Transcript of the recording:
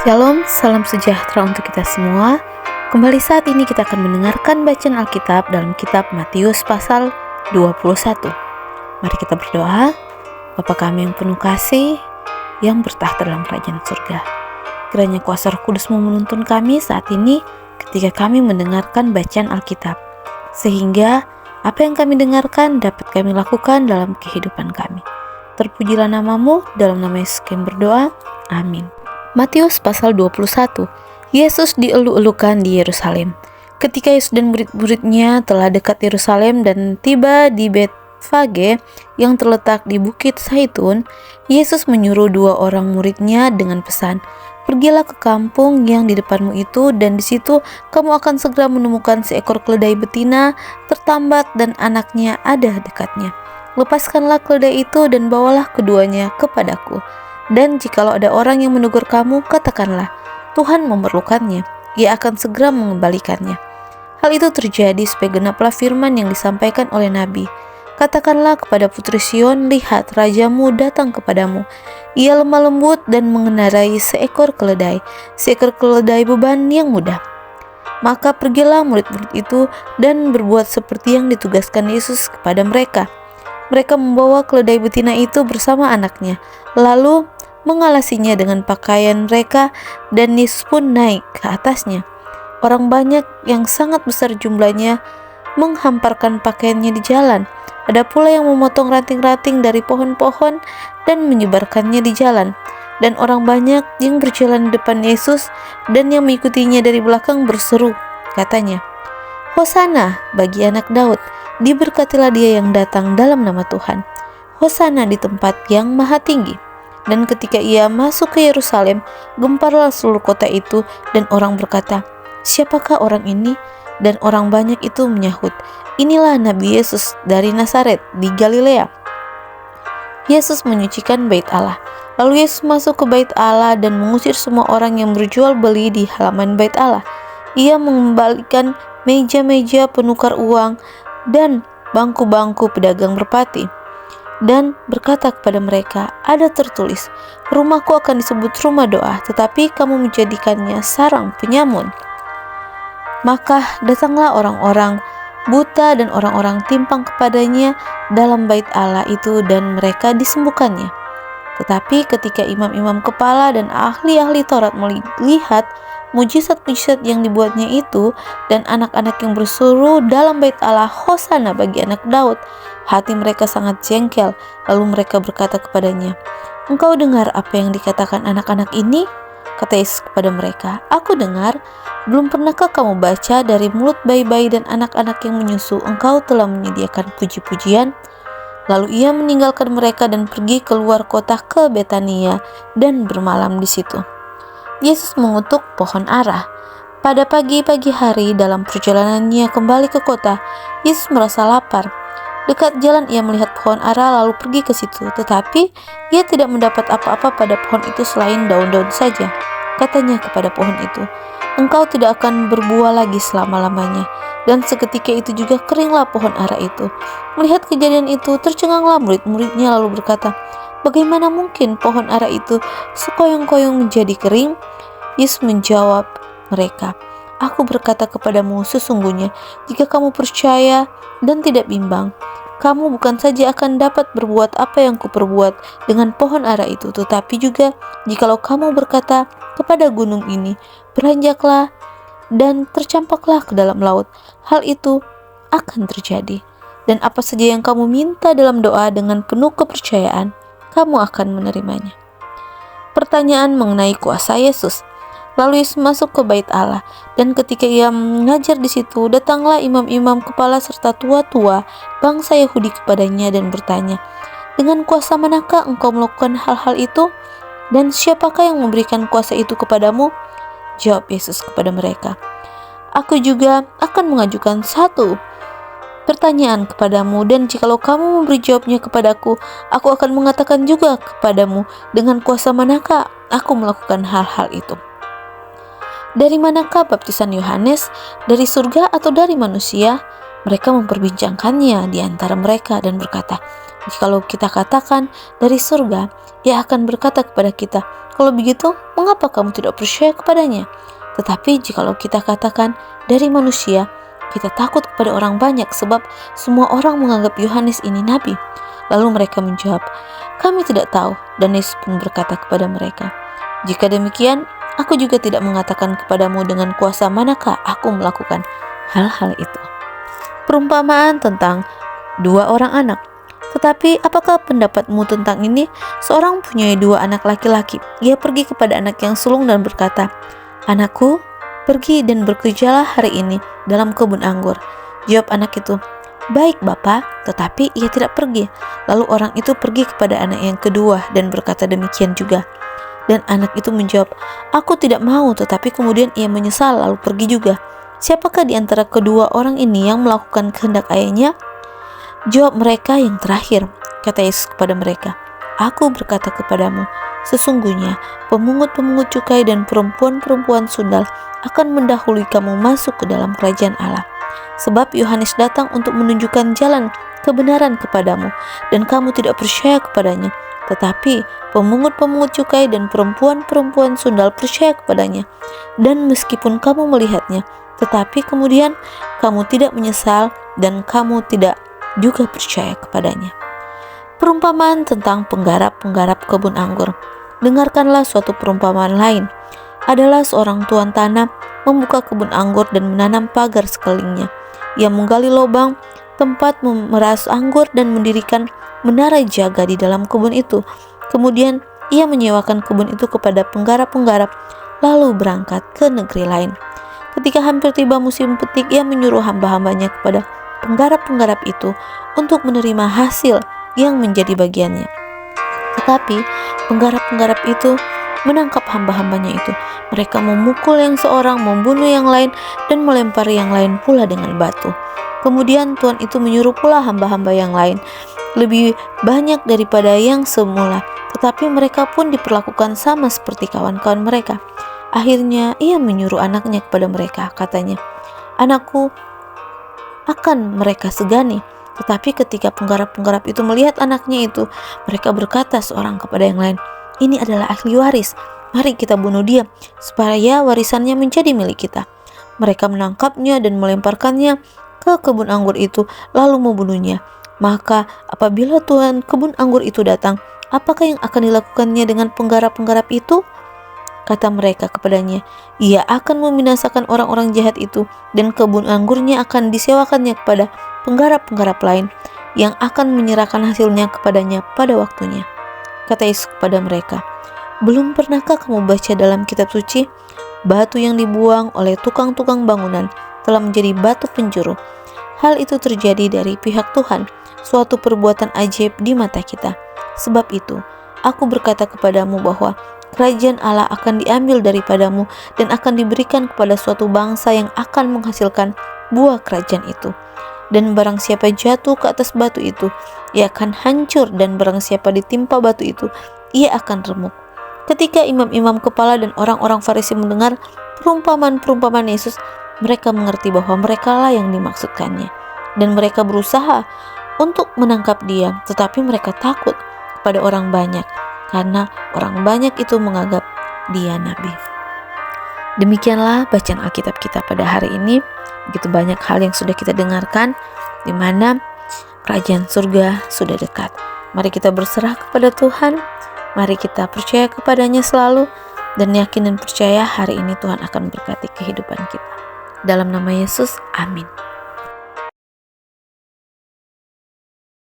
Shalom, salam sejahtera untuk kita semua. Kembali saat ini kita akan mendengarkan bacaan Alkitab dalam kitab Matius pasal 21. Mari kita berdoa. Bapa kami yang penuh kasih, yang bertahta dalam kerajaan surga, kiranya kuasa Roh Kudus-Mu menuntun kami saat ini ketika kami mendengarkan bacaan Alkitab, sehingga apa yang kami dengarkan dapat kami lakukan dalam kehidupan kami. Terpujilah nama-Mu, dalam nama Yesus kami berdoa. Amin. Matius pasal 21. Yesus dielu-elukan di Yerusalem. Ketika Yesus dan murid-muridnya telah dekat Yerusalem dan tiba di Betfage yang terletak di Bukit Zaitun, Yesus menyuruh 2 orang muridnya dengan pesan, "Pergilah ke kampung yang di depanmu itu, dan di situ kamu akan segera menemukan seekor keledai betina tertambat dan anaknya ada dekatnya. Lepaskanlah keledai itu dan bawalah keduanya kepadaku. Dan jikalau ada orang yang menegur kamu, katakanlah, Tuhan memerlukannya, Ia akan segera mengembalikannya." Hal itu terjadi supaya genaplah firman yang disampaikan oleh Nabi. "Katakanlah kepada putri Sion, lihat, rajamu datang kepadamu. Ia lemah lembut dan mengendarai seekor keledai beban yang mudah." Maka pergilah murid-murid itu dan berbuat seperti yang ditugaskan Yesus kepada mereka. Mereka membawa keledai betina itu bersama anaknya, lalu mengalasinya dengan pakaian mereka, dan Yesus pun naik ke atasnya. Orang banyak yang sangat besar jumlahnya menghamparkan pakaiannya di jalan. Ada pula yang memotong ranting-ranting dari pohon-pohon dan menyebarkannya di jalan. Dan orang banyak yang berjalan di depan Yesus dan yang mengikutinya dari belakang berseru, katanya, "Hosana bagi anak Daud, diberkatilah dia yang datang dalam nama Tuhan. Hosana di tempat yang maha tinggi." Dan ketika ia masuk ke Yerusalem, gemparlah seluruh kota itu, dan orang berkata, "Siapakah orang ini?" Dan orang banyak itu menyahut, "Inilah Nabi Yesus dari Nazaret di Galilea." Yesus menyucikan bait Allah. Lalu Yesus masuk ke bait Allah dan mengusir semua orang yang berjual beli di halaman bait Allah. Ia mengembalikan meja-meja penukar uang dan bangku-bangku pedagang merpati, dan berkata kepada mereka, "Ada tertulis, rumahku akan disebut rumah doa, tetapi kamu menjadikannya sarang penyamun." Maka datanglah orang-orang buta dan orang-orang timpang kepadanya dalam bait Allah itu, dan mereka disembuhkannya. Tetapi ketika imam-imam kepala dan ahli-ahli Taurat melihat mujizat-mujizat yang dibuatnya itu, dan anak-anak yang berseru dalam bait Allah, "Hosana bagi anak Daud," hati mereka sangat jengkel. Lalu mereka berkata kepadanya, "Engkau dengar apa yang dikatakan anak-anak ini?" Kata Yesus kepada mereka, "Aku dengar. Belum pernahkah kamu baca, dari mulut bayi-bayi dan anak-anak yang menyusu Engkau telah menyediakan puji-pujian?" Lalu ia meninggalkan mereka dan pergi keluar kota ke Betania dan bermalam di situ. Yesus mengutuk pohon ara. Pada pagi-pagi hari dalam perjalanannya kembali ke kota, Yesus merasa lapar. Dekat jalan ia melihat pohon ara lalu pergi ke situ, tetapi ia tidak mendapat apa-apa pada pohon itu selain daun-daun saja. Katanya kepada pohon itu, "Engkau tidak akan berbuah lagi selama-lamanya." Dan seketika itu juga keringlah pohon ara itu. Melihat kejadian itu, tercenganglah murid-muridnya lalu berkata, "Bagaimana mungkin pohon ara itu sekoyong-koyong menjadi kering?" Yesus menjawab mereka, "Aku berkata kepadamu, sesungguhnya jika kamu percaya dan tidak bimbang, kamu bukan saja akan dapat berbuat apa yang kuperbuat dengan pohon ara itu, tetapi juga jikalau kamu berkata kepada gunung ini, beranjaklah dan tercampaklah ke dalam laut, hal itu akan terjadi. Dan apa saja yang kamu minta dalam doa dengan penuh kepercayaan, kamu akan menerimanya." Pertanyaan mengenai kuasa Yesus. Lalu Yesus masuk ke bait Allah, dan ketika ia mengajar di situ, datanglah imam-imam kepala serta tua-tua bangsa Yahudi kepadanya dan bertanya, "Dengan kuasa manakah engkau melakukan hal-hal itu? Dan siapakah yang memberikan kuasa itu kepadamu?" Jawab Yesus kepada mereka, "Aku juga akan mengajukan satu pertanyaan kepadamu, dan jikalau kamu memberi jawabnya kepadaku, aku akan mengatakan juga kepadamu dengan kuasa manakah aku melakukan hal-hal itu. Dari manakah baptisan Yohanes? Dari surga atau dari manusia?" Mereka memperbincangkannya di antara mereka dan berkata, Jikalau kita katakan dari surga, ia akan berkata kepada kita, kalau begitu, mengapa kamu tidak percaya kepadanya? Tetapi jikalau kita katakan dari manusia, kita takut kepada orang banyak sebab semua orang menganggap Yohanes ini nabi. Lalu mereka menjawab, kami tidak tahu. Dan Yesus pun berkata kepada mereka, jika demikian, aku juga tidak mengatakan kepadamu dengan kuasa manakah aku melakukan hal-hal itu. Perumpamaan tentang 2 orang anak. Tetapi apakah pendapatmu tentang ini? Seorang mempunyai 2 anak laki-laki. Ia pergi kepada anak yang sulung dan berkata, anakku, pergi dan bekerjalah hari ini dalam kebun anggur. Jawab anak itu, baik Bapa, tetapi ia tidak pergi. Lalu orang itu pergi kepada anak yang kedua dan berkata demikian juga. Dan anak itu menjawab, aku tidak mau, tetapi kemudian ia menyesal lalu pergi juga. Siapakah di antara kedua orang ini yang melakukan kehendak ayahnya? Jawab mereka yang terakhir. Kata Yesus kepada mereka, aku berkata kepadamu, sesungguhnya pemungut-pemungut cukai dan perempuan-perempuan sundal akan mendahului kamu masuk ke dalam kerajaan Allah. Sebab Yohanes datang untuk menunjukkan jalan kebenaran kepadamu, dan kamu tidak percaya kepadanya. Tetapi pemungut-pemungut cukai dan perempuan-perempuan sundal percaya kepadanya. Dan meskipun kamu melihatnya, tetapi kemudian kamu tidak menyesal dan kamu tidak juga percaya kepadanya. Perumpamaan tentang penggarap-penggarap kebun anggur. Dengarkanlah suatu perumpamaan lain. Adalah seorang tuan tanah membuka kebun anggur dan menanam pagar sekelilingnya. Ia menggali lubang tempat memeras anggur dan mendirikan menara jaga di dalam kebun itu. Kemudian ia menyewakan kebun itu kepada penggarap-penggarap lalu berangkat ke negeri lain. Ketika hampir tiba musim petik, ia menyuruh hamba-hambanya kepada penggarap-penggarap itu untuk menerima hasil yang menjadi bagiannya. Tetapi penggarap-penggarap itu menangkap hamba-hambanya itu. Mereka memukul yang seorang, membunuh yang lain, dan melempari yang lain pula dengan batu. Kemudian Tuhan itu menyuruh pula hamba-hamba yang lain, lebih banyak daripada yang semula. Tetapi mereka pun diperlakukan sama seperti kawan-kawan mereka. Akhirnya ia menyuruh anaknya kepada mereka, katanya, anakku akan mereka segani. Tetapi ketika penggarap-penggarap itu melihat anaknya itu, mereka berkata seorang kepada yang lain, ini adalah ahli waris, mari kita bunuh dia, supaya warisannya menjadi milik kita. Mereka menangkapnya dan melemparkannya ke kebun anggur itu, lalu membunuhnya. Maka apabila tuan kebun anggur itu datang, apakah yang akan dilakukannya dengan penggarap-penggarap itu? Kata mereka kepadanya, ia akan membinasakan orang-orang jahat itu, dan kebun anggurnya akan disewakannya kepada penggarap-penggarap lain, yang akan menyerahkan hasilnya kepadanya pada waktunya. Kata Yesus kepada mereka, belum pernahkah kamu baca dalam kitab suci, batu yang dibuang oleh tukang-tukang bangunan telah menjadi batu penjuru. Hal itu terjadi dari pihak Tuhan, suatu perbuatan ajaib di mata kita. Sebab itu, aku berkata kepadamu bahwa kerajaan Allah akan diambil daripadamu dan akan diberikan kepada suatu bangsa yang akan menghasilkan buah kerajaan itu. Dan barang siapa jatuh ke atas batu itu, ia akan hancur, dan barang siapa ditimpa batu itu, ia akan remuk. Ketika imam-imam kepala dan orang-orang Farisi mendengar perumpamaan-perumpamaan Yesus, mereka mengerti bahwa merekalah yang dimaksudkannya, dan mereka berusaha untuk menangkap dia, tetapi mereka takut kepada orang banyak, karena orang banyak itu menganggap dia nabi. Demikianlah bacaan Alkitab kita pada hari ini. Begitu banyak hal yang sudah kita dengarkan, di mana kerajaan surga sudah dekat. Mari kita berserah kepada Tuhan, mari kita percaya kepadanya selalu, dan yakin dan percaya hari ini Tuhan akan berkati kehidupan kita. Dalam nama Yesus, amin.